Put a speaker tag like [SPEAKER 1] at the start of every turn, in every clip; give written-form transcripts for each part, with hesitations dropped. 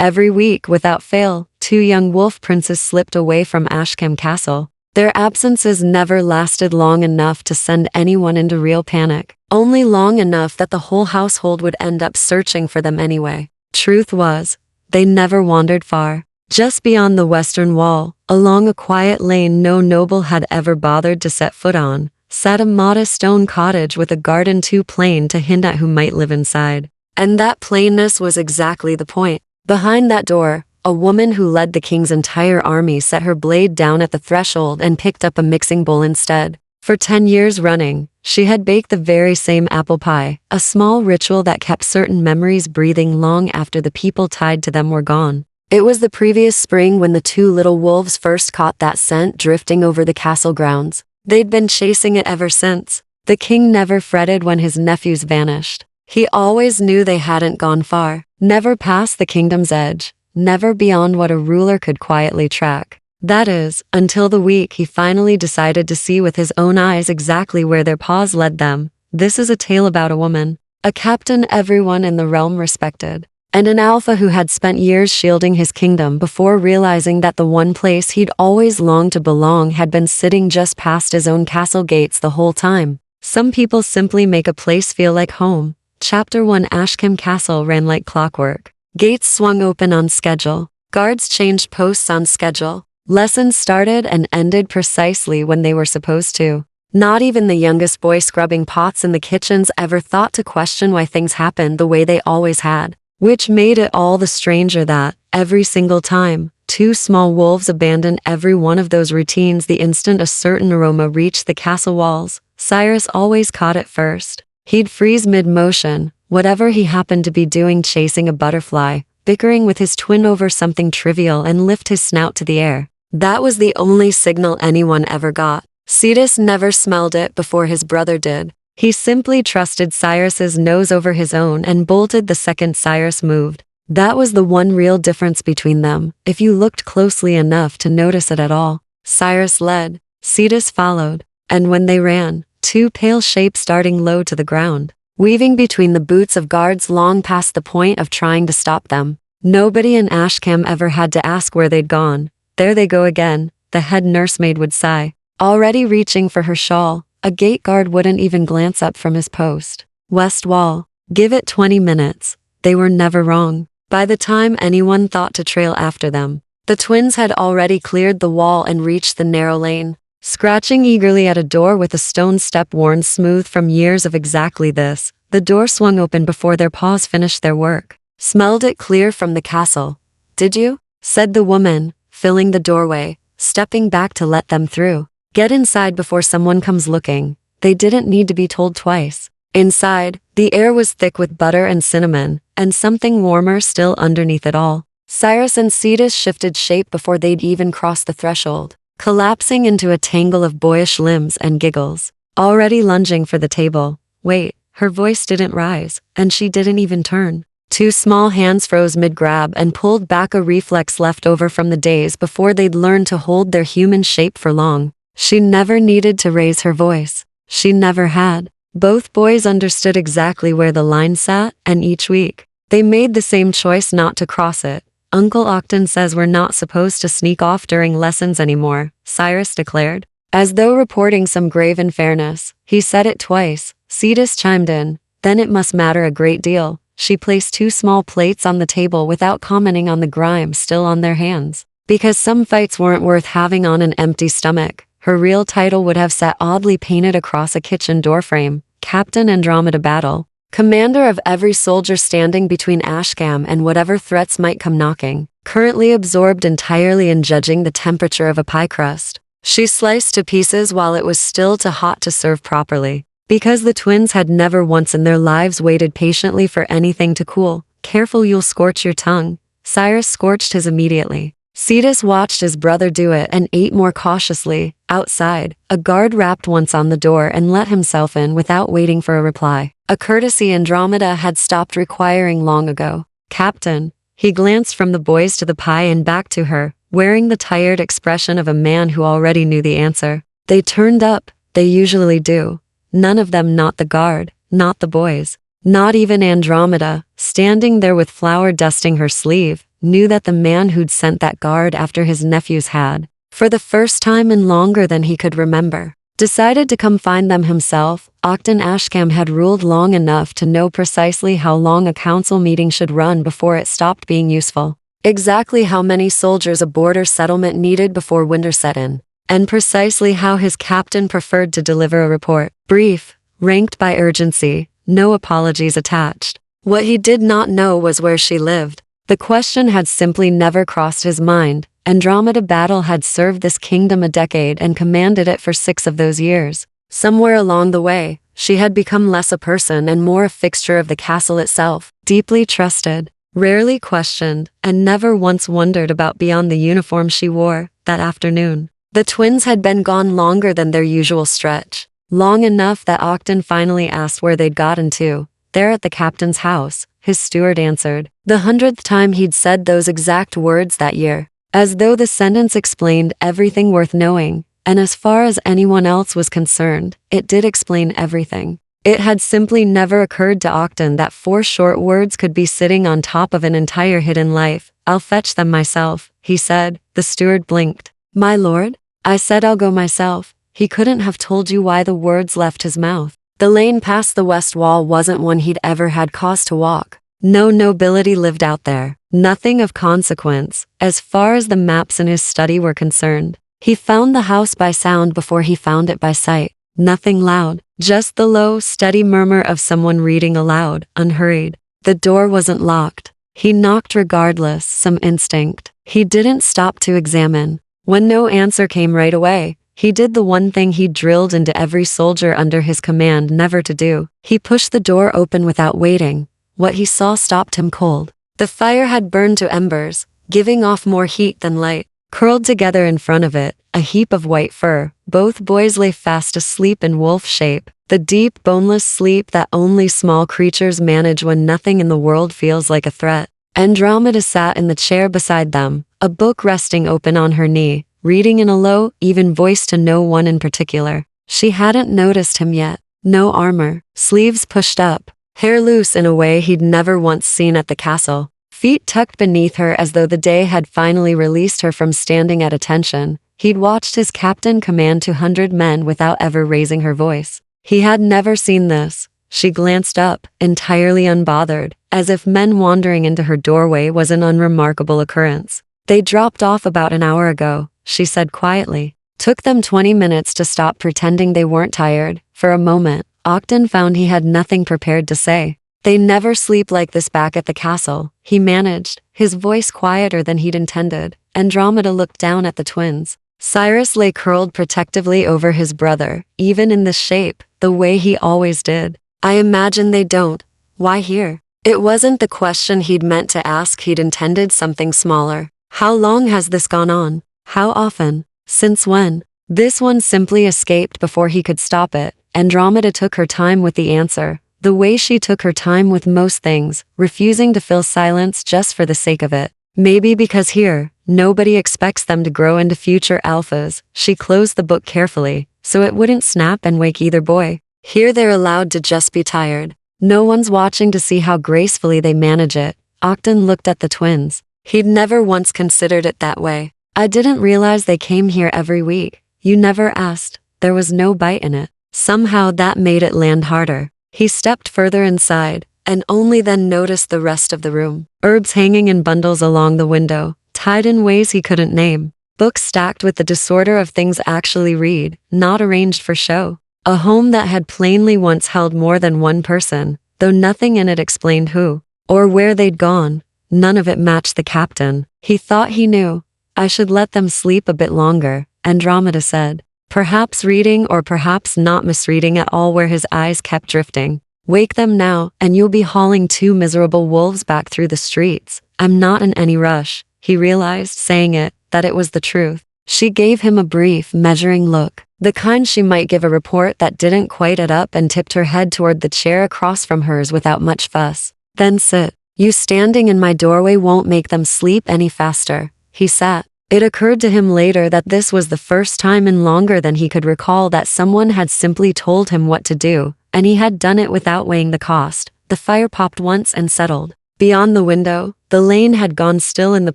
[SPEAKER 1] Every week, without fail, 2 young wolf princes slipped away from Ashcombe Castle. Their absences never lasted long enough to send anyone into real panic, only long enough that the whole household would end up searching for them anyway. Truth was, they never wandered far. Just beyond the western wall, along a quiet lane no noble had ever bothered to set foot on, sat a modest stone cottage with a garden too plain to hint at who might live inside. And that plainness was exactly the point. Behind that door, a woman who led the king's entire army set her blade down at the threshold and picked up a mixing bowl instead. For 10 years running, she had baked the very same apple pie, a small ritual that kept certain memories breathing long after the people tied to them were gone. It was the previous spring when the 2 little wolves first caught that scent drifting over the castle grounds. They'd been chasing it ever since. The king never fretted when his nephews vanished. He always knew they hadn't gone far, never past the kingdom's edge, never beyond what a ruler could quietly track. That is, until the week he finally decided to see with his own eyes exactly where their paws led them. This is a tale about a woman, a captain everyone in the realm respected, and an alpha who had spent years shielding his kingdom before realizing that the one place he'd always longed to belong had been sitting just past his own castle gates the whole time. Some people simply make a place feel like home. Chapter 1. Ashcombe Castle ran like clockwork. Gates swung open on schedule. Guards changed posts on schedule. Lessons started and ended precisely when they were supposed to. Not even the youngest boy scrubbing pots in the kitchens ever thought to question why things happened the way they always had, which made it all the stranger that, every single time, 2 small wolves abandoned every one of those routines the instant a certain aroma reached the castle walls. Cyrus always caught it first. He'd freeze mid-motion, whatever he happened to be doing, chasing a butterfly, bickering with his twin over something trivial, and lift his snout to the air. That was the only signal anyone ever got. Cetus never smelled it before his brother did. He simply trusted Cyrus's nose over his own and bolted the second Cyrus moved. That was the one real difference between them, if you looked closely enough to notice it at all. Cyrus led, Cetus followed, and when they ran, 2 pale shapes darting low to the ground, weaving between the boots of guards long past the point of trying to stop them. Nobody in Ashcombe ever had to ask where they'd gone. There they go again, the head nursemaid would sigh. Already reaching for her shawl, a gate guard wouldn't even glance up from his post. West wall. Give it 20 minutes. They were never wrong. By the time anyone thought to trail after them, the twins had already cleared the wall and reached the narrow lane. Scratching eagerly at a door with a stone step worn smooth from years of exactly this, the door swung open before their paws finished their work. Smelled it clear from the castle. Did you? Said the woman, filling the doorway, stepping back to let them through. Get inside before someone comes looking. They didn't need to be told twice. Inside, the air was thick with butter and cinnamon, and something warmer still underneath it all. Cyrus and Cetus shifted shape before they'd even crossed the threshold, collapsing into a tangle of boyish limbs and giggles, already lunging for the table. Wait, her voice didn't rise, and she didn't even turn. 2 small hands froze mid-grab and pulled back, a reflex left over from the days before they'd learned to hold their human shape for long. She never needed to raise her voice. She never had. Both boys understood exactly where the line sat, and each week, they made the same choice not to cross it. Uncle Octon says we're not supposed to sneak off during lessons anymore, Cyrus declared. As though reporting some grave unfairness, he said it twice. Cetus chimed in. Then it must matter a great deal. She placed 2 small plates on the table without commenting on the grime still on their hands. Because some fights weren't worth having on an empty stomach. Her real title would have sat oddly painted across a kitchen doorframe. Captain Andromeda Battle. Commander of every soldier standing between Ashcombe and whatever threats might come knocking, currently absorbed entirely in judging the temperature of a pie crust. She sliced to pieces while it was still too hot to serve properly. Because the twins had never once in their lives waited patiently for anything to cool. Careful, you'll scorch your tongue. Cyrus scorched his immediately. Cetus watched his brother do it and ate more cautiously. Outside, a guard rapped once on the door and let himself in without waiting for a reply. A courtesy Andromeda had stopped requiring long ago. Captain. He glanced from the boys to the pie and back to her, wearing the tired expression of a man who already knew the answer. They turned up. They usually do. None of them, not the guard, not the boys, not even Andromeda, standing there with flour dusting her sleeve. knew that the man who'd sent that guard after his nephews had, for the first time in longer than he could remember, decided to come find them himself. Octon Ashcombe had ruled long enough to know precisely how long a council meeting should run before it stopped being useful, exactly how many soldiers a border settlement needed before winter set in, and precisely how his captain preferred to deliver a report. Brief, ranked by urgency, no apologies attached. What he did not know was where she lived. The question had simply never crossed his mind. Andromeda Battle had served this kingdom a decade and commanded it for 6 of those years. Somewhere along the way, she had become less a person and more a fixture of the castle itself, deeply trusted, rarely questioned, and never once wondered about beyond the uniform she wore that afternoon. The twins had been gone longer than their usual stretch, long enough that Octon finally asked where they'd gotten to. There at the captain's house, his steward answered, the 100th time he'd said those exact words that year, as though the sentence explained everything worth knowing, and as far as anyone else was concerned, it did explain everything. It had simply never occurred to Octon that 4 short words could be sitting on top of an entire hidden life. I'll fetch them myself, he said. The steward blinked. My lord? I said I'll go myself. He couldn't have told you why the words left his mouth. The lane past the west wall wasn't one he'd ever had cause to walk. No nobility lived out there. Nothing of consequence, as far as the maps in his study were concerned. He found the house by sound before he found it by sight. Nothing loud, just the low, steady murmur of someone reading aloud, unhurried. The door wasn't locked. He knocked regardless, some instinct. He didn't stop to examine. When no answer came right away, he did the one thing he'd drilled into every soldier under his command never to do. He pushed the door open without waiting. What he saw stopped him cold. The fire had burned to embers, giving off more heat than light. Curled together in front of it, a heap of white fur, both boys lay fast asleep in wolf shape, the deep, boneless sleep that only small creatures manage when nothing in the world feels like a threat. Andromeda sat in the chair beside them, a book resting open on her knee, reading in a low, even voice to no one in particular. She hadn't noticed him yet. No armor, sleeves pushed up, hair loose in a way he'd never once seen at the castle, feet tucked beneath her as though the day had finally released her from standing at attention. He'd watched his captain command 200 men without ever raising her voice. He had never seen this. She glanced up, entirely unbothered, as if men wandering into her doorway was an unremarkable occurrence. They dropped off about an hour ago, she said quietly. Took them 20 minutes to stop pretending they weren't tired. For a moment, Octon found he had nothing prepared to say. They never sleep like this back at the castle, he managed, his voice quieter than he'd intended. Andromeda looked down at the twins. Cyrus lay curled protectively over his brother, even in this shape, the way he always did. I imagine they don't. Why here? It wasn't the question he'd meant to ask. He'd intended something smaller. How long has this gone on? How often? Since when? This one simply escaped before he could stop it. Andromeda took her time with the answer, the way she took her time with most things, refusing to fill silence just for the sake of it. Maybe because here, nobody expects them to grow into future alphas. She closed the book carefully, so it wouldn't snap and wake either boy. Here they're allowed to just be tired. No one's watching to see how gracefully they manage it. Octon looked at the twins. He'd never once considered it that way. I didn't realize they came here every week. You never asked. There was no bite in it. Somehow that made it land harder. He stepped further inside, and only then noticed the rest of the room. Herbs hanging in bundles along the window, tied in ways he couldn't name. Books stacked with the disorder of things actually read, not arranged for show. A home that had plainly once held more than one person, though nothing in it explained who, or where they'd gone. None of it matched the captain. He thought he knew. I should let them sleep a bit longer, Andromeda said. Perhaps reading or perhaps not misreading at all where his eyes kept drifting. Wake them now, and you'll be hauling 2 miserable wolves back through the streets. I'm not in any rush. He realized, saying it, that it was the truth. She gave him a brief, measuring look, the kind she might give a report that didn't quite add up, and tipped her head toward the chair across from hers without much fuss. Then sit. You standing in my doorway won't make them sleep any faster. He sat. It occurred to him later that this was the first time in longer than he could recall that someone had simply told him what to do, and he had done it without weighing the cost. The fire popped once and settled. Beyond the window, the lane had gone still in the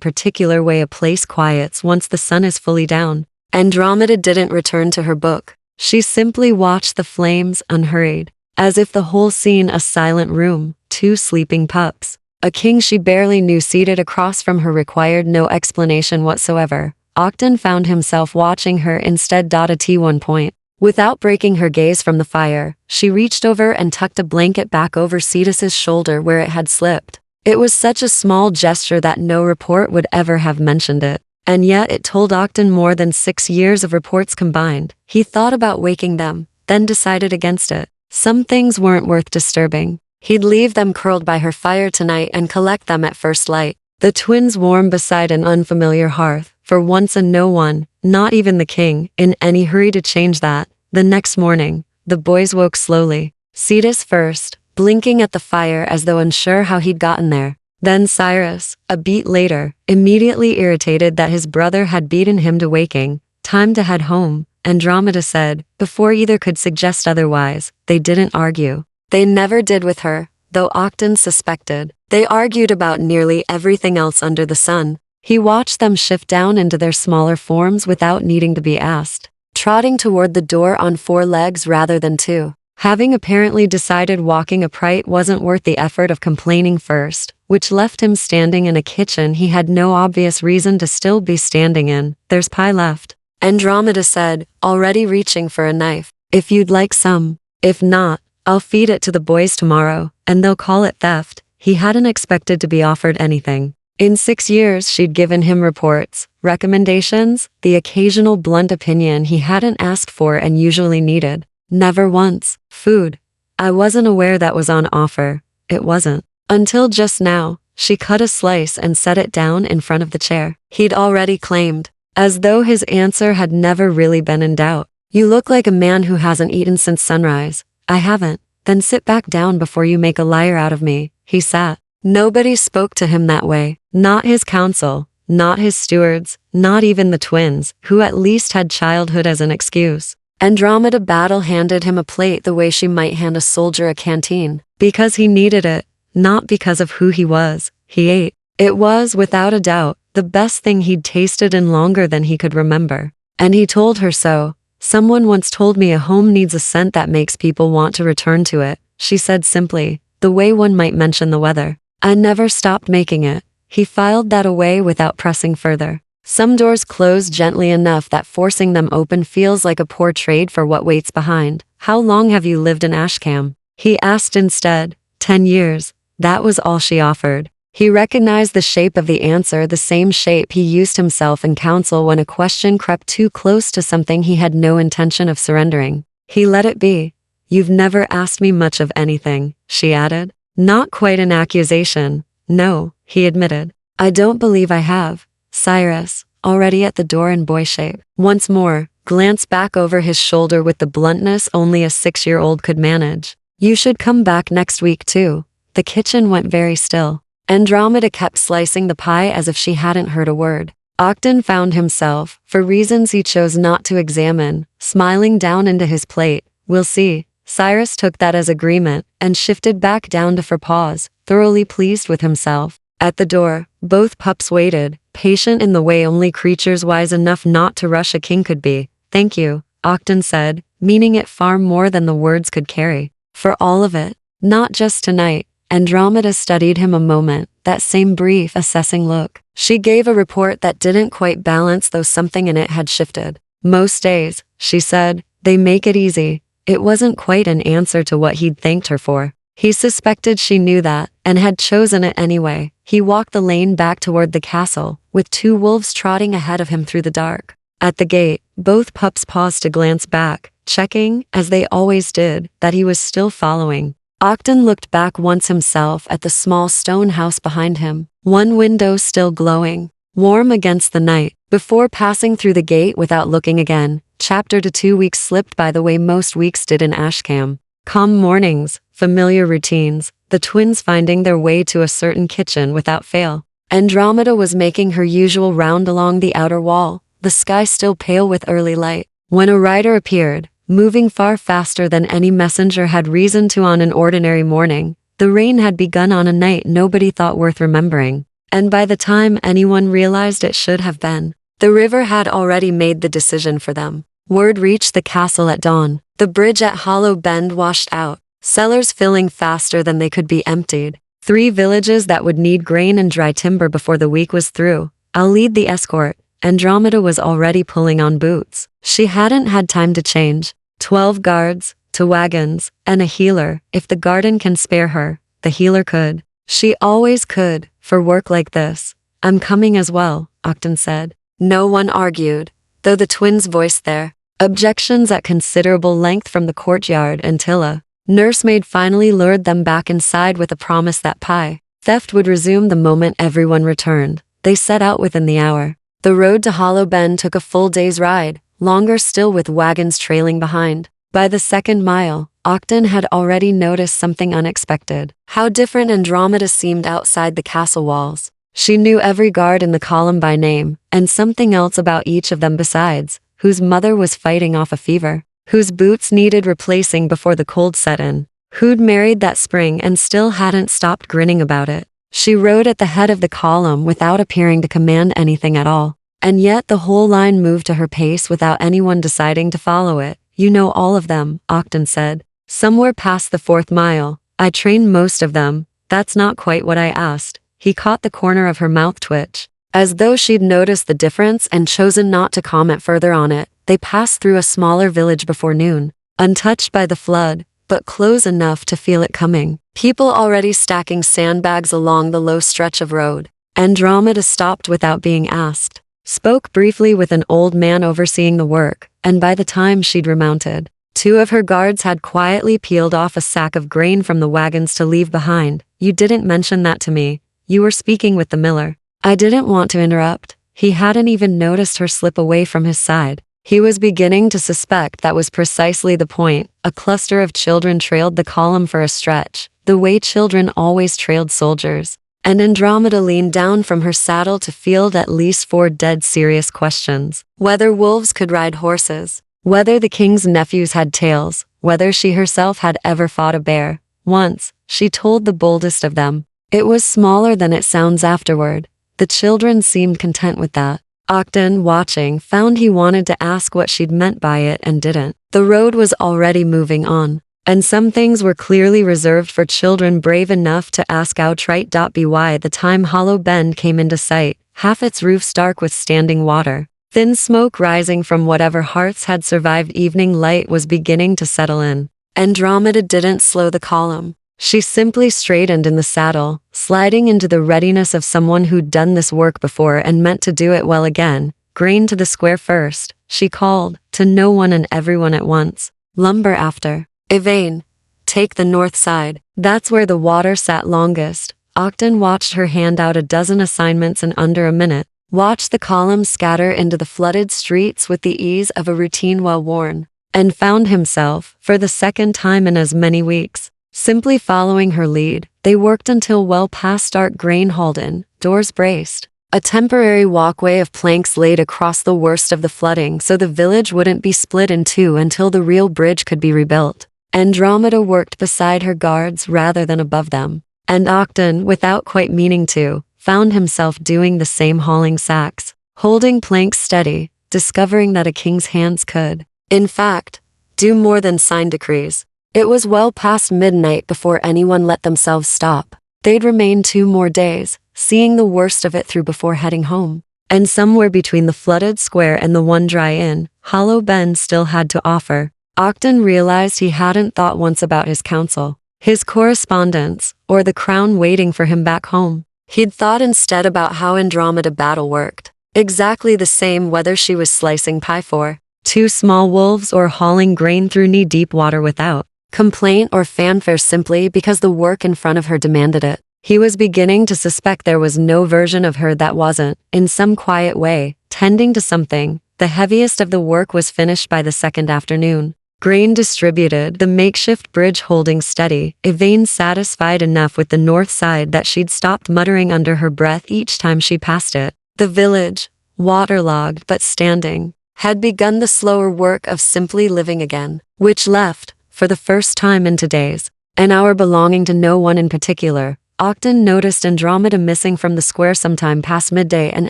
[SPEAKER 1] particular way a place quiets once the sun is fully down. Andromeda didn't return to her book. She simply watched the flames unhurried, as if the whole scene a silent room, two sleeping pups. A king she barely knew seated across from her required no explanation whatsoever. Octon found himself watching her instead. At one point, without breaking her gaze from the fire, she reached over and tucked a blanket back over Cetus's shoulder where it had slipped. It was such a small gesture that no report would ever have mentioned it. And yet it told Octon more than 6 years of reports combined. He thought about waking them, then decided against it. Some things weren't worth disturbing. He'd leave them curled by her fire tonight and collect them at first light. The twins warm beside an unfamiliar hearth, for once, and no one, not even the king, in any hurry to change that. The next morning, the boys woke slowly. Cetus first, blinking at the fire as though unsure how he'd gotten there. Then Cyrus, a beat later, immediately irritated that his brother had beaten him to waking. Time to head home, Andromeda said, before either could suggest otherwise. They didn't argue. They never did with her, though Octon suspected. They argued about nearly everything else under the sun. He watched them shift down into their smaller forms without needing to be asked, trotting toward the door on 4 legs rather than 2. Having apparently decided walking upright wasn't worth the effort of complaining first, which left him standing in a kitchen he had no obvious reason to still be standing in. There's pie left, Andromeda said, already reaching for a knife. If you'd like some. If not, I'll feed it to the boys tomorrow, and they'll call it theft. He hadn't expected to be offered anything. In 6 years she'd given him reports, recommendations, the occasional blunt opinion he hadn't asked for and usually needed. Never once, food. I wasn't aware that was on offer. It wasn't. Until just now, she cut a slice and set it down in front of the chair. He'd already claimed, as though his answer had never really been in doubt. You look like a man who hasn't eaten since sunrise. I haven't. Then sit back down before you make a liar out of me. He sat. Nobody spoke to him that way. Not his council, not his stewards, not even the twins, who at least had childhood as an excuse. Andromeda battle-handed him a plate the way she might hand a soldier a canteen. Because he needed it, not because of who he was. He ate. It was, without a doubt, the best thing he'd tasted in longer than he could remember. And he told her so. Someone once told me a home needs a scent that makes people want to return to it, she said simply, the way one might mention the weather. I never stopped making it. He filed that away without pressing further. Some doors close gently enough that forcing them open feels like a poor trade for what waits behind. How long have you lived in Ashcam? He asked instead. 10 years. That was all she offered. He recognized the shape of the answer, the same shape he used himself in council when a question crept too close to something he had no intention of surrendering. He let it be. You've never asked me much of anything, she added. Not quite an accusation. No, he admitted. I don't believe I have. Cyrus, already at the door in boy shape, once more, glanced back over his shoulder with the bluntness only a 6-year-old could manage. You should come back next week too. The kitchen went very still. Andromeda kept slicing the pie as if she hadn't heard a word. Octon found himself, for reasons he chose not to examine, smiling down into his plate. We'll see. Cyrus took that as agreement and shifted back down to for pause, thoroughly pleased with himself. At the door, both pups waited, patient in the way only creatures wise enough not to rush a king could be. Thank you, Octon said, meaning it far more than the words could carry. For all of it. Not just tonight. Andromeda studied him a moment, that same brief, assessing look. She gave a report that didn't quite balance, though something in it had shifted. Most days, she said, they make it easy. It wasn't quite an answer to what he'd thanked her for. He suspected she knew that, and had chosen it anyway. He walked the lane back toward the castle, with 2 wolves trotting ahead of him through the dark. At the gate, both pups paused to glance back, checking, as they always did, that he was still following. Octon looked back once himself at the small stone house behind him, one window still glowing, warm against the night, before passing through the gate without looking again. Chapter 2 weeks slipped by the way most weeks did in Ashcam. Calm mornings, familiar routines, the twins finding their way to a certain kitchen without fail. Andromeda was making her usual round along the outer wall, the sky still pale with early light, when a rider appeared, moving far faster than any messenger had reason to on an ordinary morning. The rain had begun on a night nobody thought worth remembering, and by the time anyone realized it should have been, the river had already made the decision for them. Word reached the castle at dawn. The bridge at Hollow Bend washed out, cellars filling faster than they could be emptied. 3 villages that would need grain and dry timber before the week was through. I'll lead the escort. Andromeda was already pulling on boots. She hadn't had time to change. 12 guards, 2 wagons, and a healer. If the garden can spare her, the healer could. She always could, for work like this. I'm coming as well, Octon said. No one argued, though the twins voiced their objections at considerable length from the courtyard until a nursemaid finally lured them back inside with a promise that pie theft would resume the moment everyone returned. They set out within the hour. The road to Hollow Bend took a full day's ride, longer still with wagons trailing behind. By the second mile, Octon had already noticed something unexpected. How different Andromeda seemed outside the castle walls. She knew every guard in the column by name, and something else about each of them besides, whose mother was fighting off a fever, whose boots needed replacing before the cold set in, who'd married that spring and still hadn't stopped grinning about it. She rode at the head of the column without appearing to command anything at all, and yet the whole line moved to her pace without anyone deciding to follow it. You know all of them, Octon said. Somewhere past the 4th mile. I trained most of them. That's not quite what I asked. He caught the corner of her mouth twitch, as though she'd noticed the difference and chosen not to comment further on it. They passed through a smaller village before noon, untouched by the flood, but close enough to feel it coming. People already stacking sandbags along the low stretch of road. Andromeda stopped without being asked, spoke briefly with an old man overseeing the work, and by the time she'd remounted, 2 of her guards had quietly peeled off a sack of grain from the wagons to leave behind. You didn't mention that to me. You were speaking with the miller. I didn't want to interrupt. He hadn't even noticed her slip away from his side. He was beginning to suspect that was precisely the point. A cluster of children trailed the column for a stretch, the way children always trailed soldiers. And Andromeda leaned down from her saddle to field at least 4 dead serious questions. Whether wolves could ride horses, whether the king's nephews had tails, whether she herself had ever fought a bear. Once, she told the boldest of them. It was smaller than it sounds afterward. The children seemed content with that. Octon, watching, found he wanted to ask what she'd meant by it and didn't. The road was already moving on, and some things were clearly reserved for children brave enough to ask outright. By the time Hollow Bend came into sight, half its roofs dark with standing water, thin smoke rising from whatever hearts had survived evening light was beginning to settle in. Andromeda didn't slow the column. She simply straightened in the saddle, sliding into the readiness of someone who'd done this work before and meant to do it well again. Grain to the square first, she called, to no one and everyone at once. Lumber after. Evelyn, take the north side. That's where the water sat longest. Octon watched her hand out a dozen assignments in under a minute, watched the columns scatter into the flooded streets with the ease of a routine well worn, and found himself, for the second time in as many weeks, simply following her lead. They worked until well past dark, grain hauled in, doors braced. A temporary walkway of planks laid across the worst of the flooding so the village wouldn't be split in 2 until the real bridge could be rebuilt. Andromeda worked beside her guards rather than above them, and Octon, without quite meaning to, found himself doing the same, hauling sacks, holding planks steady, discovering that a king's hands could, in fact, do more than sign decrees. It was well past midnight before anyone let themselves stop. They'd remain 2 more days, seeing the worst of it through before heading home. And somewhere between the flooded square and the one dry inn, Hollow Bend still had to offer. Octon realized he hadn't thought once about his counsel, his correspondence, or the crown waiting for him back home. He'd thought instead about how Andromeda battle worked. Exactly the same whether she was slicing pie for 2 small wolves or hauling grain through knee-deep water without complaint or fanfare, simply because the work in front of her demanded it. He was beginning to suspect there was no version of her that wasn't, in some quiet way, tending to something. The heaviest of the work was finished by the second afternoon. Grain distributed, the makeshift bridge holding steady, Evelyn satisfied enough with the north side that she'd stopped muttering under her breath each time she passed it. The village, waterlogged but standing, had begun the slower work of simply living again, which left, for the first time in days, an hour belonging to no one in particular. Ogden noticed Andromeda missing from the square sometime past midday and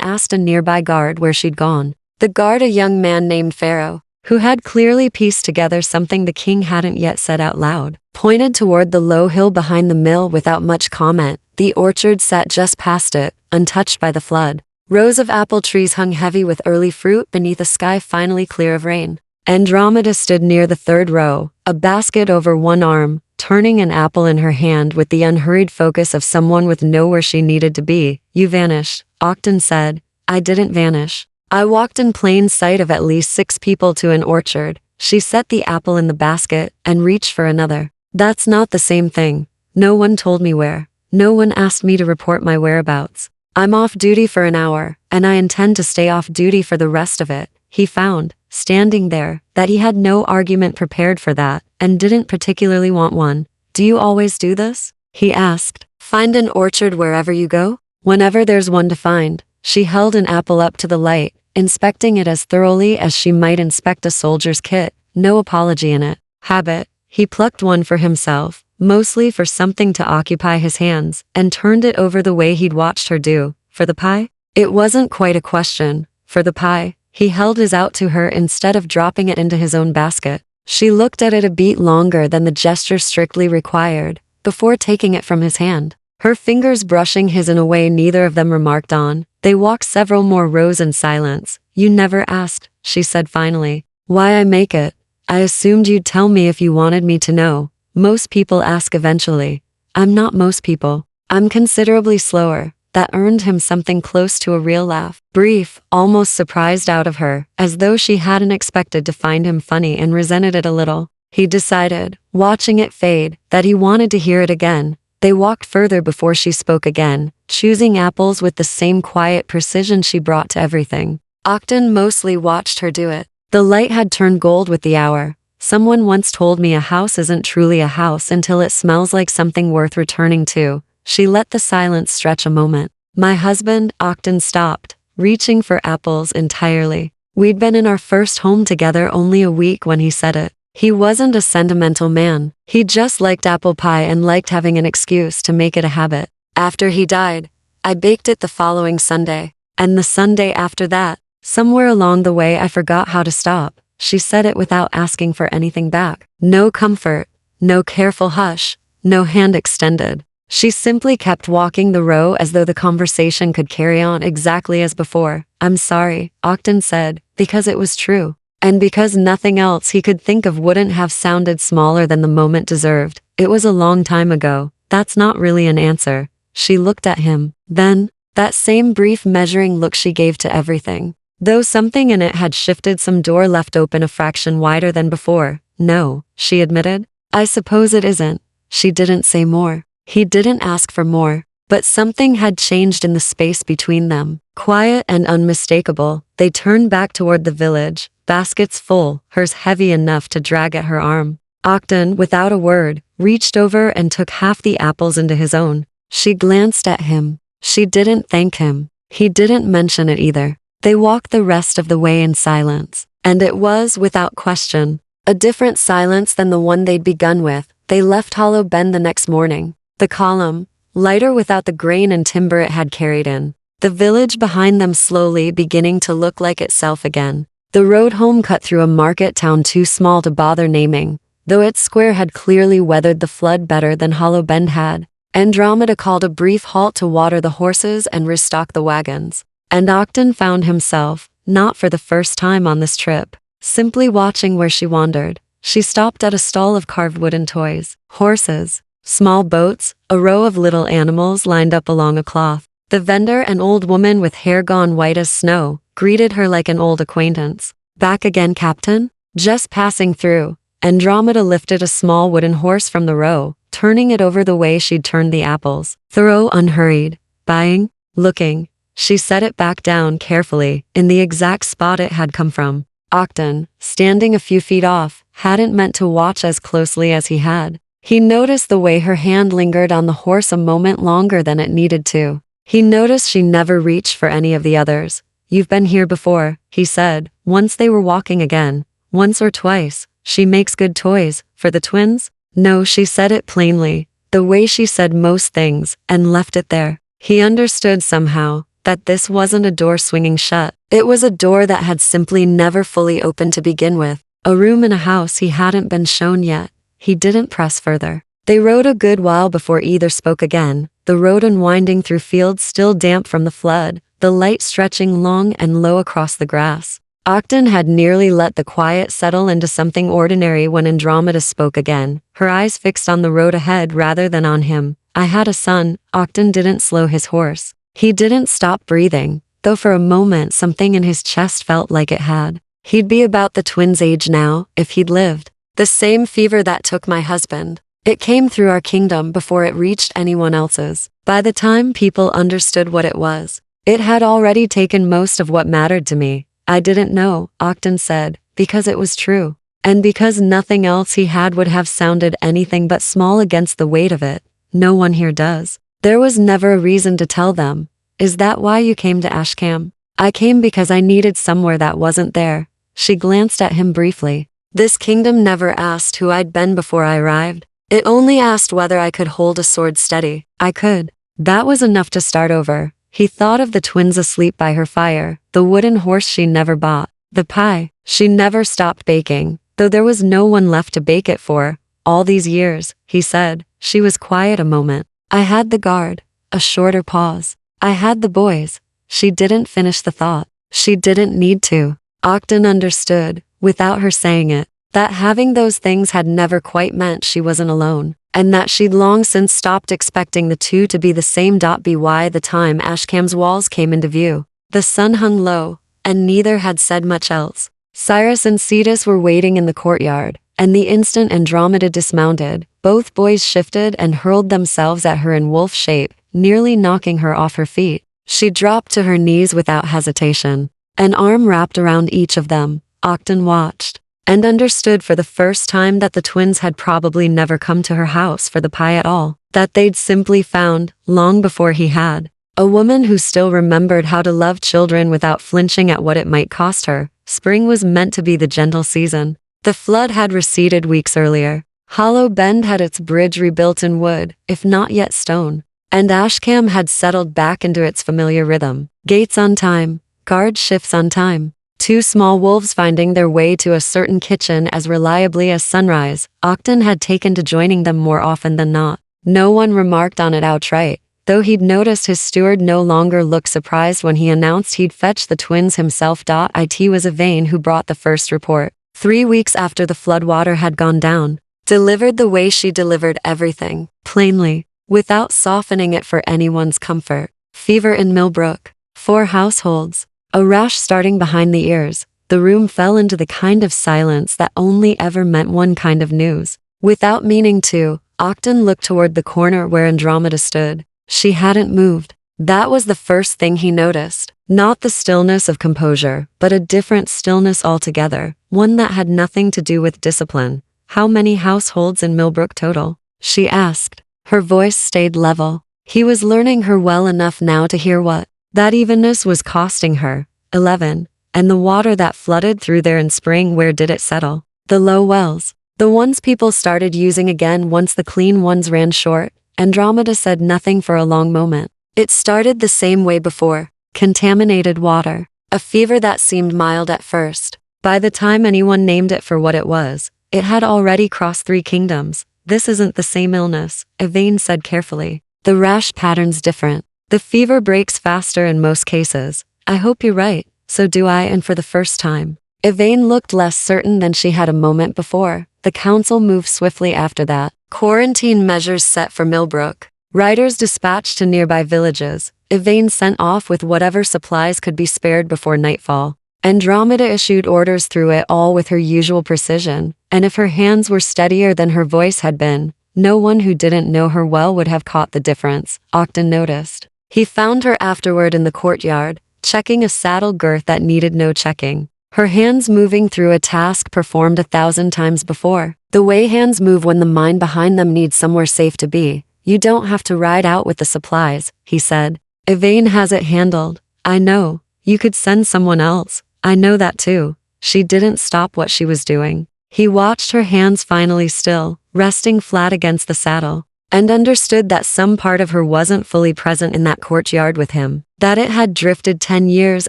[SPEAKER 1] asked a nearby guard where she'd gone. The guard, a young man named Pharaoh, who had clearly pieced together something the king hadn't yet said out loud, pointed toward the low hill behind the mill without much comment. The orchard sat just past it, untouched by the flood. Rows of apple trees hung heavy with early fruit beneath a sky finally clear of rain. Andromeda stood near the third row, a basket over one arm, turning an apple in her hand with the unhurried focus of someone with nowhere she needed to be. "You vanished," Ogden said. "I didn't vanish. I walked in plain sight of at least 6 people to an orchard." She set the apple in the basket and reached for another. "That's not the same thing. No one told me where. No one asked me to report my whereabouts. I'm off duty for an hour, and I intend to stay off duty for the rest of it." He found, standing there, that he had no argument prepared for that, and didn't particularly want one. "Do you always do this?" he asked. "Find an orchard wherever you go?" "Whenever there's one to find." She held an apple up to the light, inspecting it as thoroughly as she might inspect a soldier's kit, no apology in it. "Habit." He plucked one for himself, mostly for something to occupy his hands, and turned it over the way he'd watched her do. "For the pie?" It wasn't quite a question. "For the pie." He held his out to her instead of dropping it into his own basket. She looked at it a beat longer than the gesture strictly required, before taking it from his hand, her fingers brushing his in a way neither of them remarked on. They walked several more rows in silence. "You never asked," she said finally, "why I make it. I assumed you'd tell me if you wanted me to know. Most people ask eventually. I'm not most people. I'm considerably slower." That earned him something close to a real laugh. Brief, almost surprised out of her, as though she hadn't expected to find him funny and resented it a little. He decided, watching it fade, that he wanted to hear it again. They walked further before she spoke again, choosing apples with the same quiet precision she brought to everything. Ogden mostly watched her do it. The light had turned gold with the hour. "Someone once told me a house isn't truly a house until it smells like something worth returning to." She let the silence stretch a moment. "My husband," Ogden stopped, reaching for apples entirely. "We'd been in our first home together only a week when he said it. He wasn't a sentimental man. He just liked apple pie and liked having an excuse to make it a habit. After he died, I baked it the following Sunday. And the Sunday after that, somewhere along the way I forgot how to stop." She said it without asking for anything back. No comfort, no careful hush, no hand extended. She simply kept walking the row as though the conversation could carry on exactly as before. "I'm sorry," Ogden said, because it was true. And because nothing else he could think of wouldn't have sounded smaller than the moment deserved. "It was a long time ago. That's not really an answer." She looked at him. Then, that same brief measuring look she gave to everything, though something in it had shifted, some door left open a fraction wider than before. "No," she admitted. "I suppose it isn't." She didn't say more. He didn't ask for more, but something had changed in the space between them. Quiet and unmistakable, they turned back toward the village, baskets full, hers heavy enough to drag at her arm. Ogden, without a word, reached over and took half the apples into his own. She glanced at him. She didn't thank him. He didn't mention it either. They walked the rest of the way in silence, and it was, without question, a different silence than the one they'd begun with. They left Hollow Bend the next morning. The column, lighter without the grain and timber it had carried in. The village behind them slowly beginning to look like itself again. The road home cut through a market town too small to bother naming, though its square had clearly weathered the flood better than Hollow Bend had. Andromeda called a brief halt to water the horses and restock the wagons. And Ogden found himself, not for the first time on this trip, simply watching where she wandered. She stopped at a stall of carved wooden toys, horses, small boats, a row of little animals lined up along a cloth. The vendor, an old woman with hair gone white as snow, greeted her like an old acquaintance. "Back again, Captain?" "Just passing through." Andromeda lifted a small wooden horse from the row, turning it over the way she'd turned the apples. Thorough, unhurried. "Buying?" "Looking." She set it back down carefully, in the exact spot it had come from. Ogden, standing a few feet off, hadn't meant to watch as closely as he had. He noticed the way her hand lingered on the horse a moment longer than it needed to. He noticed she never reached for any of the others. "You've been here before," he said, once they were walking again. "Once or twice. She makes good toys." "For the twins?" No, she said it plainly, the way she said most things, and left it there. He understood somehow that this wasn't a door swinging shut. It was a door that had simply never fully opened to begin with. A room in a house he hadn't been shown yet. He didn't press further. They rode a good while before either spoke again, the road unwinding through fields still damp from the flood, the light stretching long and low across the grass. Octon had nearly let the quiet settle into something ordinary when Andromeda spoke again, her eyes fixed on the road ahead rather than on him. I had a son. Octon didn't slow his horse. He didn't stop breathing, though for a moment something in his chest felt like it had. He'd be about the twins' age now, if he'd lived. The same fever that took my husband. It came through our kingdom before it reached anyone else's. By the time people understood what it was, it had already taken most of what mattered to me. I didn't know, Octon said, because it was true. And because nothing else he had would have sounded anything but small against the weight of it. No one here does. There was never a reason to tell them. Is that why you came to Ashcam? I came because I needed somewhere that wasn't there. She glanced at him briefly. This kingdom never asked who I'd been before I arrived. It only asked whether I could hold a sword steady. I could. That was enough to start over. He thought of the twins asleep by her fire, the wooden horse she never bought, the pie she never stopped baking, though there was no one left to bake it for. All these years, he said. She was quiet a moment. I had the guard. A shorter pause. I had the boys. She didn't finish the thought. She didn't need to. Octon understood, without her saying it, that having those things had never quite meant she wasn't alone, and that she'd long since stopped expecting the two to be the same. By the time Ashcam's walls came into view, the sun hung low, and neither had said much else. Cyrus and Cetus were waiting in the courtyard, and the instant Andromeda dismounted, both boys shifted and hurled themselves at her in wolf shape, nearly knocking her off her feet. She dropped to her knees without hesitation. An arm wrapped around each of them. Octon watched, and understood for the first time that the twins had probably never come to her house for the pie at all, that they'd simply found, long before he had, a woman who still remembered how to love children without flinching at what it might cost her. Spring was meant to be the gentle season. The flood had receded weeks earlier. Hollow Bend had its bridge rebuilt in wood, if not yet stone, and Ashcam had settled back into its familiar rhythm. Gates on time, guard shifts on time. Two small wolves finding their way to a certain kitchen as reliably as sunrise. Octon had taken to joining them more often than not. No one remarked on it outright, though he'd noticed his steward no longer looked surprised when he announced he'd fetch the twins himself. It was Evelyn who brought the first report. 3 weeks after the floodwater had gone down, delivered the way she delivered everything, plainly, without softening it for anyone's comfort. Fever in Millbrook. 4 households. A rash starting behind the ears. The room fell into the kind of silence that only ever meant one kind of news. Without meaning to, Octon looked toward the corner where Andromeda stood. She hadn't moved. That was the first thing he noticed. Not the stillness of composure, but a different stillness altogether, one that had nothing to do with discipline. How many households in Millbrook total? She asked. Her voice stayed level. He was learning her well enough now to hear what that evenness was costing her. 11. And the water that flooded through there in spring, where did it settle? The low wells. The ones people started using again once the clean ones ran short. Andromeda said nothing for a long moment. It started the same way before. Contaminated water. A fever that seemed mild at first. By the time anyone named it for what it was, it had already crossed 3 kingdoms. This isn't the same illness, Evelyn said carefully. The rash pattern's different. The fever breaks faster in most cases. I hope you're right. So do I, and for the first time. Evelyn looked less certain than she had a moment before. The council moved swiftly after that. Quarantine measures set for Millbrook. Riders dispatched to nearby villages. Evelyn sent off with whatever supplies could be spared before nightfall. Andromeda issued orders through it all with her usual precision, and if her hands were steadier than her voice had been, no one who didn't know her well would have caught the difference, Octon noticed. He found her afterward in the courtyard, checking a saddle girth that needed no checking. Her hands moving through a task performed 1,000 times before. The way hands move when the mind behind them needs somewhere safe to be. You don't have to ride out with the supplies, he said. Evelyn has it handled. I know. You could send someone else. I know that too. She didn't stop what she was doing. He watched her hands finally still, resting flat against the saddle, and understood that some part of her wasn't fully present in that courtyard with him, that it had drifted 10 years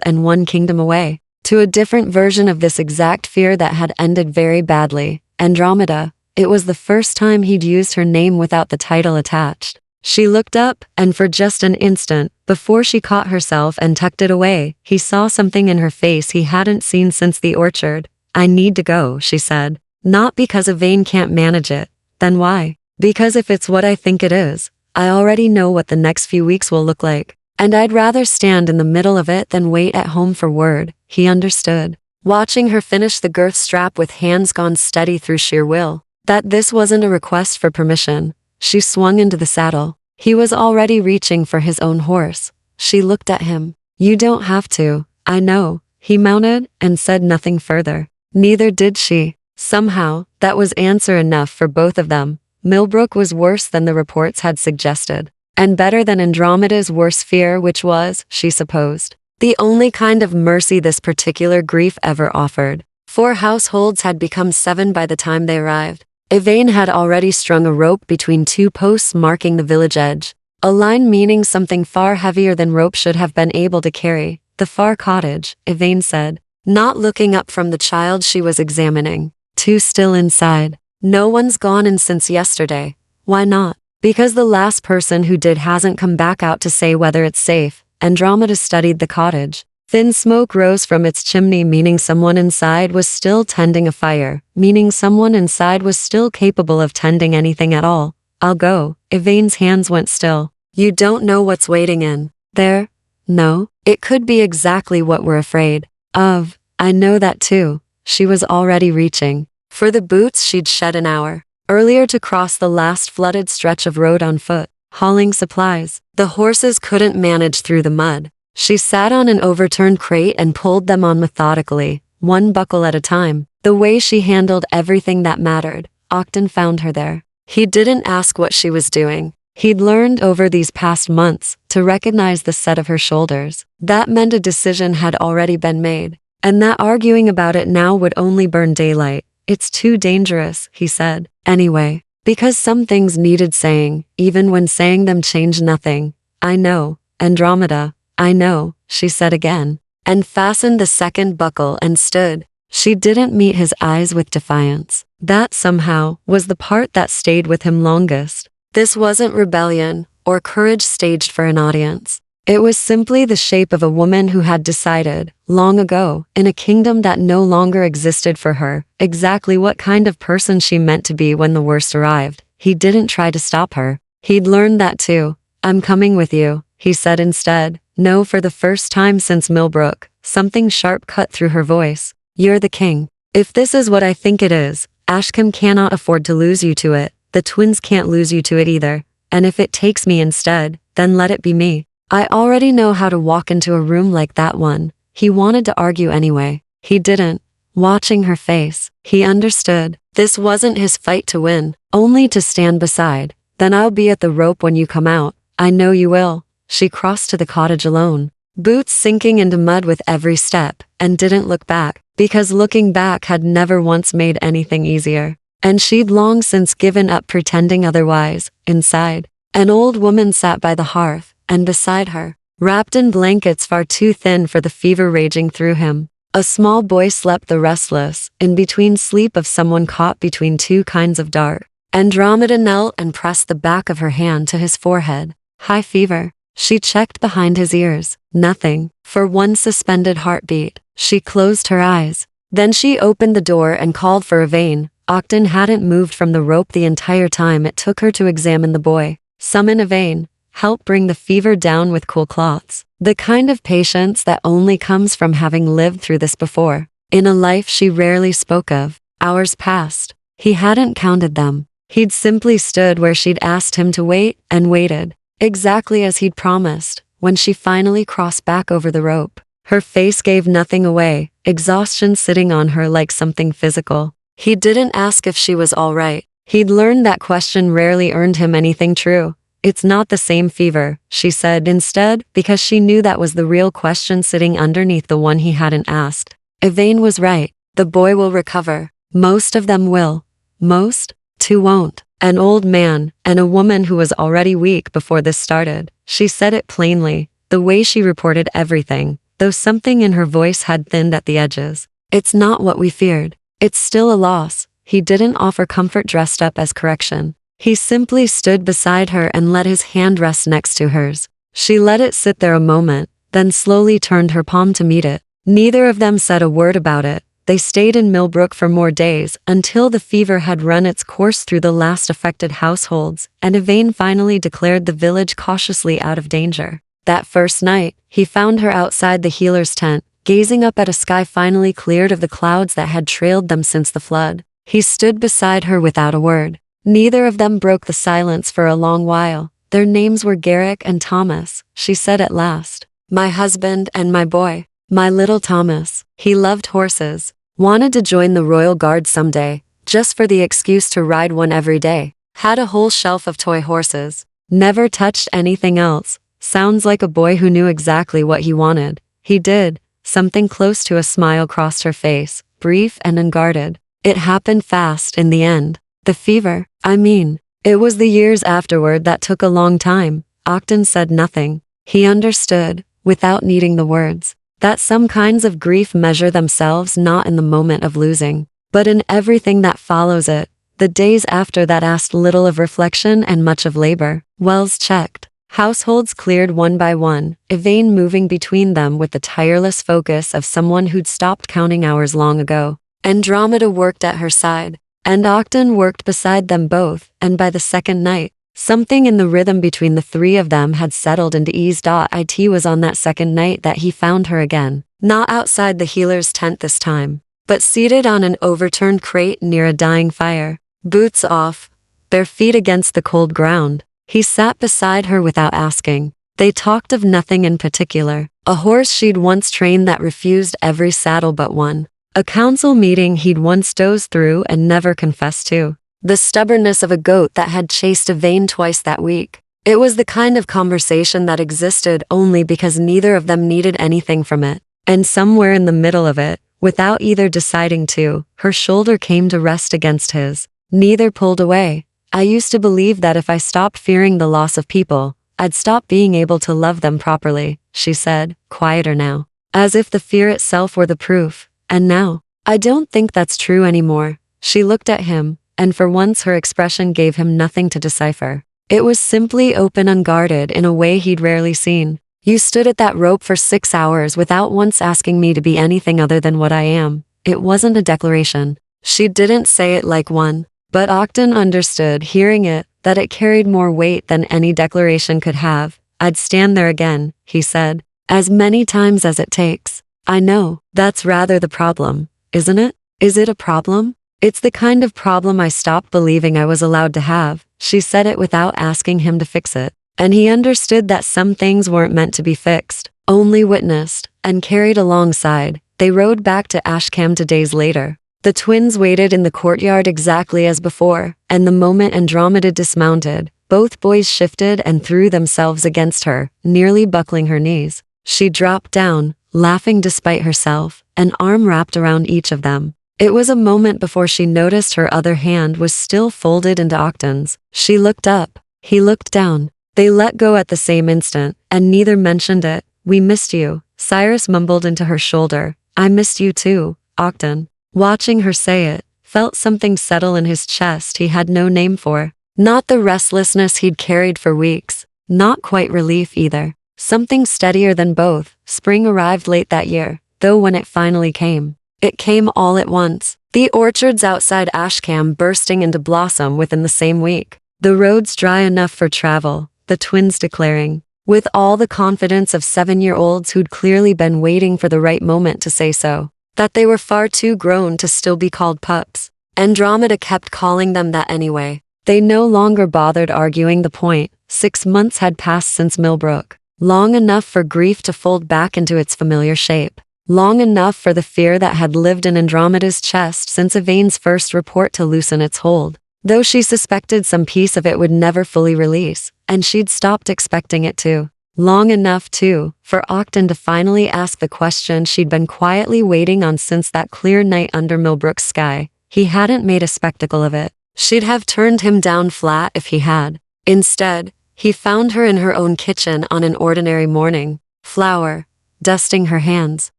[SPEAKER 1] and 1 kingdom away, to a different version of this exact fear that had ended very badly. Andromeda. It was the first time he'd used her name without the title attached. She looked up, and for just an instant, before she caught herself and tucked it away, he saw something in her face he hadn't seen since the orchard. I need to go, she said. Not because Evelyn can't manage it. Then why? Because if it's what I think it is, I already know what the next few weeks will look like. And I'd rather stand in the middle of it than wait at home for word. He understood. Watching her finish the girth strap with hands gone steady through sheer will. That this wasn't a request for permission. She swung into the saddle. He was already reaching for his own horse. She looked at him. You don't have to, I know. He mounted and said nothing further. Neither did she. Somehow, that was answer enough for both of them. Millbrook was worse than the reports had suggested. And better than Andromeda's worst fear, which was, she supposed, the only kind of mercy this particular grief ever offered. 4 households had become 7 by the time they arrived. Evelyn had already strung a rope between 2 posts marking the village edge. A line meaning something far heavier than rope should have been able to carry. The far cottage, Evelyn said, not looking up from the child she was examining. Too still inside. No one's gone in since yesterday. Why not? Because the last person who did hasn't come back out to say whether it's safe. Andromeda studied the cottage. Thin smoke rose from its chimney, meaning someone inside was still tending a fire, meaning someone inside was still capable of tending anything at all. I'll go. Evelyn's hands went still. You don't know what's waiting in there? No, it could be exactly what we're afraid of. I know that too. She was already reaching for the boots she'd shed an hour earlier to cross the last flooded stretch of road on foot, hauling supplies. The horses couldn't manage through the mud. She sat on an overturned crate and pulled them on methodically, 1 buckle at a time. The way she handled everything that mattered. Ogden found her there. He didn't ask what she was doing. He'd learned over these past months to recognize the set of her shoulders. That meant a decision had already been made, and that arguing about it now would only burn daylight. It's too dangerous, he said. Anyway, because some things needed saying, even when saying them changed nothing. I know, Andromeda. I know, she said again, and fastened the second buckle and stood. She didn't meet his eyes with defiance. That somehow was the part that stayed with him longest. This wasn't rebellion or courage staged for an audience. It was simply the shape of a woman who had decided, long ago, in a kingdom that no longer existed for her, exactly what kind of person she meant to be when the worst arrived. He didn't try to stop her. He'd learned that too. I'm coming with you, he said instead. No, for the first time since Millbrook, something sharp cut through her voice. You're the king. If this is what I think it is, Ashcombe cannot afford to lose you to it. The twins can't lose you to it either. And if it takes me instead, then let it be me. I already know how to walk into a room like that one. He wanted to argue anyway. He didn't. Watching her face, he understood. This wasn't his fight to win, only to stand beside. Then I'll be at the rope when you come out. I know you will. She crossed to the cottage alone, boots sinking into mud with every step, and didn't look back, because looking back had never once made anything easier. And she'd long since given up pretending otherwise. Inside, an old woman sat by the hearth, and beside her, wrapped in blankets far too thin for the fever raging through him, a small boy slept the restless, in-between sleep of someone caught between 2 kinds of dark. Andromeda knelt and pressed the back of her hand to his forehead. High fever. She checked behind his ears. Nothing. For 1 suspended heartbeat, she closed her eyes. Then she opened the door and called for Evelyn. Ogden hadn't moved from the rope the entire time it took her to examine the boy. Summon Evelyn. Help bring the fever down with cool cloths. The kind of patience that only comes from having lived through this before. In a life she rarely spoke of. Hours passed. He hadn't counted them. He'd simply stood where she'd asked him to wait, and waited. Exactly as he'd promised. When she finally crossed back over the rope, her face gave nothing away, exhaustion sitting on her like something physical. He didn't ask if she was all right. He'd learned that question rarely earned him anything true. It's not the same fever, she said instead, because she knew that was the real question sitting underneath the one he hadn't asked. Evelyn was right. The boy will recover. Most of them will. Most, 2 won't. An old man, and a woman who was already weak before this started. She said it plainly, the way she reported everything, though something in her voice had thinned at the edges. It's not what we feared. It's still a loss. He didn't offer comfort dressed up as correction. He simply stood beside her and let his hand rest next to hers. She let it sit there a moment, then slowly turned her palm to meet it. Neither of them said a word about it. They stayed in Millbrook for more days until the fever had run its course through the last affected households, and Evelyn finally declared the village cautiously out of danger. That first night, he found her outside the healer's tent, gazing up at a sky finally cleared of the clouds that had trailed them since the flood. He stood beside her without a word. Neither of them broke the silence for a long while. Their names were Garrick and Thomas, she said at last. My husband and my boy. My little Thomas. He loved horses. Wanted to join the Royal Guard someday, just for the excuse to ride one every day. Had a whole shelf of toy horses. Never touched anything else. Sounds like a boy who knew exactly what he wanted. He did. Something close to a smile crossed her face, brief and unguarded. It happened fast in the end. The fever, I mean. It was the years afterward that took a long time. Ogden said nothing. He understood, without needing the words, that some kinds of grief measure themselves not in the moment of losing, but in everything that follows it. The days after that asked little of reflection and much of labor. Wells checked. Households cleared one by one, Evelyn moving between them with the tireless focus of someone who'd stopped counting hours long ago. Andromeda worked at her side, and Ogden worked beside them both, and by the second night, something in the rhythm between the three of them had settled into ease. It was on that second night that he found her again, not outside the healer's tent this time, but seated on an overturned crate near a dying fire, boots off, bare feet against the cold ground. He sat beside her without asking. They talked of nothing in particular. A horse she'd once trained that refused every saddle but one. A council meeting he'd once dozed through and never confessed to. The stubbornness of a goat that had chased Evelyn twice that week. It was the kind of conversation that existed only because neither of them needed anything from it. And somewhere in the middle of it, without either deciding to, her shoulder came to rest against his. Neither pulled away. I used to believe that if I stopped fearing the loss of people, I'd stop being able to love them properly, she said, quieter now, as if the fear itself were the proof. And now, I don't think that's true anymore. She looked at him, and for once her expression gave him nothing to decipher. It was simply open, unguarded in a way he'd rarely seen. You stood at that rope for 6 hours without once asking me to be anything other than what I am. It wasn't a declaration. She didn't say it like one. But Ogden understood, hearing it, that it carried more weight than any declaration could have. I'd stand there again, he said, as many times as it takes. I know, that's rather the problem, isn't it? Is it a problem? It's the kind of problem I stopped believing I was allowed to have. She said it without asking him to fix it. And he understood that some things weren't meant to be fixed, only witnessed, and carried alongside. They rode back to Ashcam 2 days later. The twins waited in the courtyard exactly as before, and the moment Andromeda dismounted, both boys shifted and threw themselves against her, nearly buckling her knees. She dropped down, laughing despite herself, an arm wrapped around each of them. It was a moment before she noticed her other hand was still folded into Ogden's. She looked up. He looked down. They let go at the same instant, and neither mentioned it. We missed you, Cyrus mumbled into her shoulder. I missed you too, Ogden. Watching her say it, felt something settle in his chest he had no name for. Not the restlessness he'd carried for weeks. Not quite relief either. Something steadier than both. Spring arrived late that year, though when it finally came, it came all at once. The orchards outside Ashcam bursting into blossom within the same week. The roads dry enough for travel, the twins declaring, with all the confidence of 7-year-olds who'd clearly been waiting for the right moment to say so. That they were far too grown to still be called pups. Andromeda kept calling them that anyway. They no longer bothered arguing the point. 6 months had passed since Millbrook. Long enough for grief to fold back into its familiar shape. Long enough for the fear that had lived in Andromeda's chest since Evelyn's first report to loosen its hold. Though she suspected some piece of it would never fully release, and she'd stopped expecting it to. Long enough, too, for Ogden to finally ask the question she'd been quietly waiting on since that clear night under Millbrook's sky. He hadn't made a spectacle of it. She'd have turned him down flat if he had. Instead, he found her in her own kitchen on an ordinary morning, flour, dusting her hands,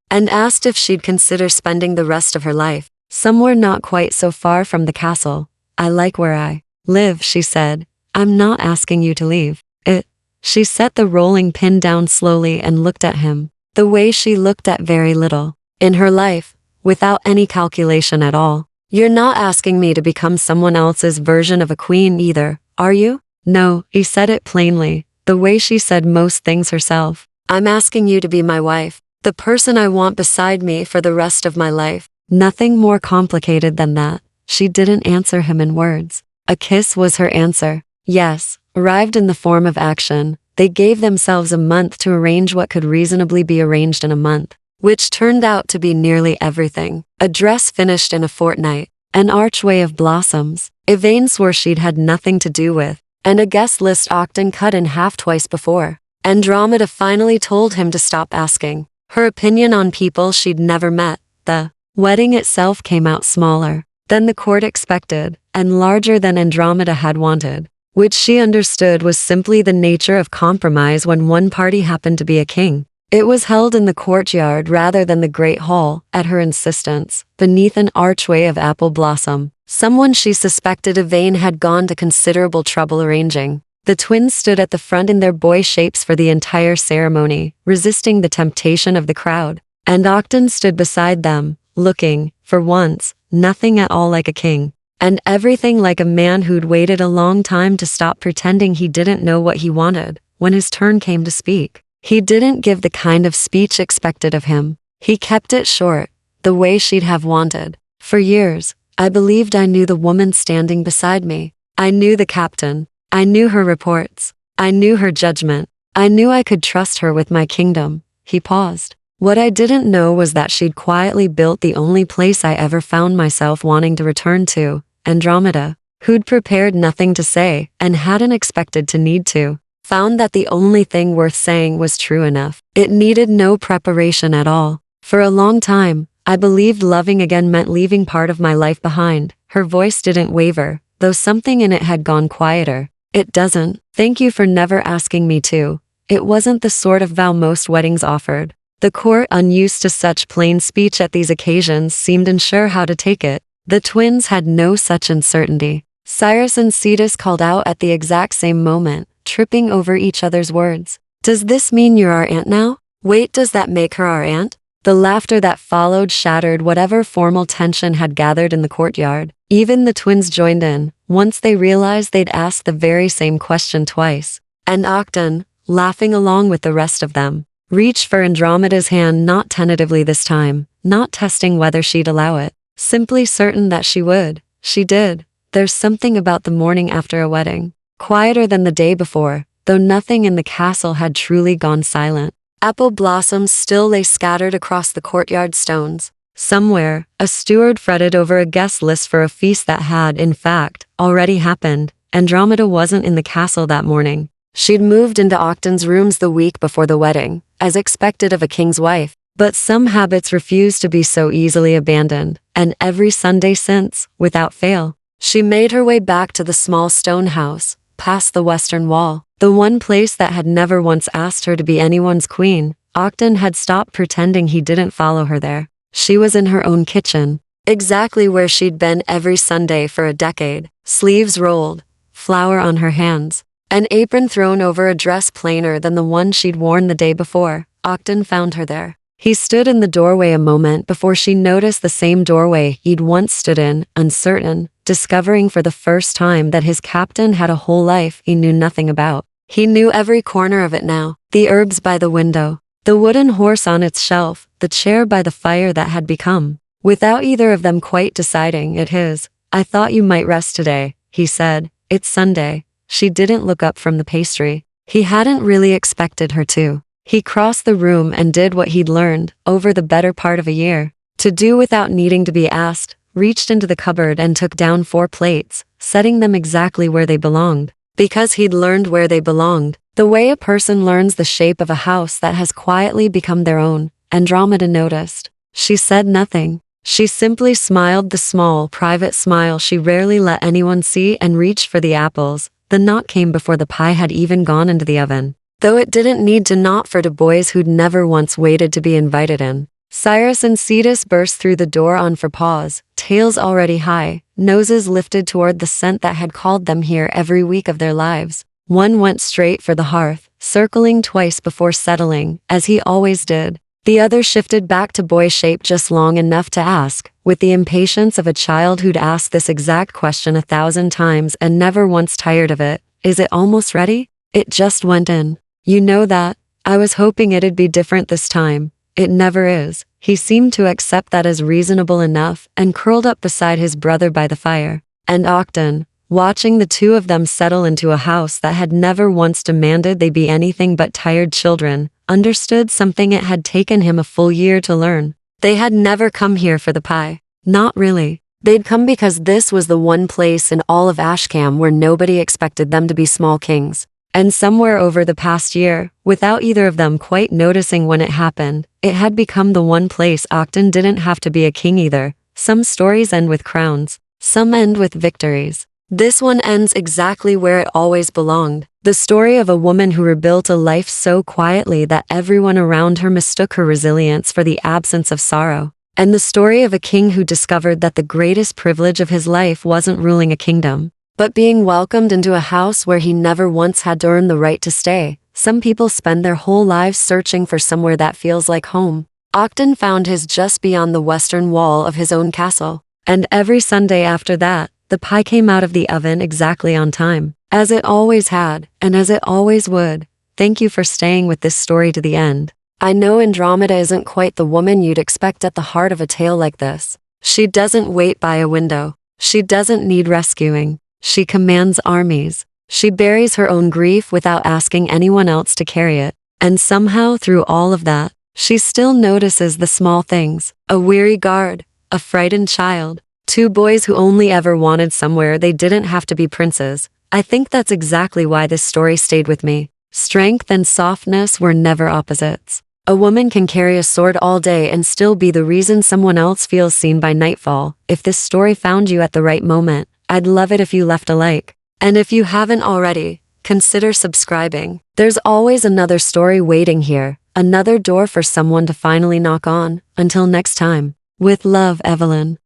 [SPEAKER 1] and asked if she'd consider spending the rest of her life somewhere not quite so far from the castle. "I like where I live," she said. "I'm not asking you to leave it." She set the rolling pin down slowly and looked at him, the way she looked at very little in her life, without any calculation at all. "You're not asking me to become someone else's version of a queen either, are you?" "No," he said it plainly, the way she said most things herself. "I'm asking you to be my wife, the person I want beside me for the rest of my life." Nothing more complicated than that. She didn't answer him in words. A kiss was her answer. Yes, arrived in the form of action. They gave themselves a month to arrange what could reasonably be arranged in a month, which turned out to be nearly everything. A dress finished in a fortnight, an archway of blossoms Evelyn swore she'd had nothing to do with, and a guest list Octon cut in half twice before. Andromeda finally told him to stop asking her opinion on people she'd never met. The wedding itself came out smaller than the court expected, and larger than Andromeda had wanted, which she understood was simply the nature of compromise when one party happened to be a king. It was held in the courtyard rather than the great hall, at her insistence, beneath an archway of apple blossom. Someone she suspected Evelyn had gone to considerable trouble arranging. The twins stood at the front in their boy shapes for the entire ceremony, resisting the temptation of the crowd, and Octon stood beside them, looking, for once, nothing at all like a king, and everything like a man who'd waited a long time to stop pretending he didn't know what he wanted when his turn came to speak. He didn't give the kind of speech expected of him. He kept it short, the way she'd have wanted. "For years, I believed I knew the woman standing beside me. I knew the captain. I knew her reports. I knew her judgment. I knew I could trust her with my kingdom." He paused. "What I didn't know was that she'd quietly built the only place I ever found myself wanting to return to, Andromeda, who'd prepared nothing to say and hadn't expected to need to, found that the only thing worth saying was true enough. It needed no preparation at all. For a long time, I believed loving again meant leaving part of my life behind." Her voice didn't waver, though something in it had gone quieter. "It doesn't. Thank you for never asking me to." It wasn't the sort of vow most weddings offered. The court, unused to such plain speech at these occasions, seemed unsure how to take it. The twins had no such uncertainty. Cyrus and Cetus called out at the exact same moment, tripping over each other's words. "Does this mean you're our aunt now? Wait, does that make her our aunt?" The laughter that followed shattered whatever formal tension had gathered in the courtyard. Even the twins joined in, once they realized they'd asked the very same question twice. And Octon, laughing along with the rest of them, reached for Andromeda's hand, not tentatively this time, not testing whether she'd allow it, simply certain that she would. She did. There's something about the morning after a wedding, quieter than the day before, though nothing in the castle had truly gone silent. Apple blossoms still lay scattered across the courtyard stones. Somewhere, a steward fretted over a guest list for a feast that had, in fact, already happened. Andromeda wasn't in the castle that morning. She'd moved into Octon's rooms the week before the wedding, as expected of a king's wife. But some habits refused to be so easily abandoned, and every Sunday since, without fail, she made her way back to the small stone house, past the western wall, the one place that had never once asked her to be anyone's queen. Octon had stopped pretending he didn't follow her there. She was in her own kitchen, exactly where she'd been every Sunday for a decade, sleeves rolled, flour on her hands, an apron thrown over a dress plainer than the one she'd worn the day before. Octon found her there. He stood in the doorway a moment before she noticed the same doorway he'd once stood in, uncertain, discovering for the first time that his captain had a whole life he knew nothing about. He knew every corner of it now. The herbs by the window, the wooden horse on its shelf, the chair by the fire that had become, without either of them quite deciding it his. "I thought you might rest today," he said. "It's Sunday." She didn't look up from the pastry. He hadn't really expected her to. He crossed the room and did what he'd learned, over the better part of a year, to do without needing to be asked, reached into the cupboard and took down 4 plates, setting them exactly where they belonged. Because he'd learned where they belonged, the way a person learns the shape of a house that has quietly become their own. Andromeda noticed. She said nothing. She simply smiled, the small, private smile she rarely let anyone see, and reached for the apples. The knock came before the pie had even gone into the oven. Though it didn't need to knock for two boys who'd never once waited to be invited in. Cyrus and Cetus burst through the door on four paws, tails already high, noses lifted toward the scent that had called them here every week of their lives. One went straight for the hearth, circling twice before settling, as he always did. The other shifted back to boy shape just long enough to ask, with the impatience of a child who'd asked this exact question 1,000 times and never once tired of it, "Is it almost ready?" It just went in. "You know that. I was hoping it'd be different this time." "It never is." He seemed to accept that as reasonable enough and curled up beside his brother by the fire. And Octon, watching the two of them settle into a house that had never once demanded they be anything but tired children, understood something it had taken him a full year to learn. They had never come here for the pie. Not really. They'd come because this was the one place in all of Ashcam where nobody expected them to be small kings. And somewhere over the past year, without either of them quite noticing when it happened, it had become the one place Octon didn't have to be a king either. Some stories end with crowns. Some end with victories. This one ends exactly where it always belonged. The story of a woman who rebuilt a life so quietly that everyone around her mistook her resilience for the absence of sorrow. And the story of a king who discovered that the greatest privilege of his life wasn't ruling a kingdom, but being welcomed into a house where he never once had to earn the right to stay. Some people spend their whole lives searching for somewhere that feels like home. Octon found his just beyond the western wall of his own castle. And every Sunday after that, the pie came out of the oven exactly on time. As it always had, and as it always would. Thank you for staying with this story to the end. I know Andromeda isn't quite the woman you'd expect at the heart of a tale like this. She doesn't wait by a window. She doesn't need rescuing. She commands armies. She buries her own grief without asking anyone else to carry it. And somehow through all of that, she still notices the small things. A weary guard, a frightened child, two boys who only ever wanted somewhere they didn't have to be princes. I think that's exactly why this story stayed with me. Strength and softness were never opposites. A woman can carry a sword all day and still be the reason someone else feels seen by nightfall. If this story found you at the right moment, I'd love it if you left a like. And if you haven't already, consider subscribing. There's always another story waiting here, another door for someone to finally knock on. Until next time. With love, Evelyn.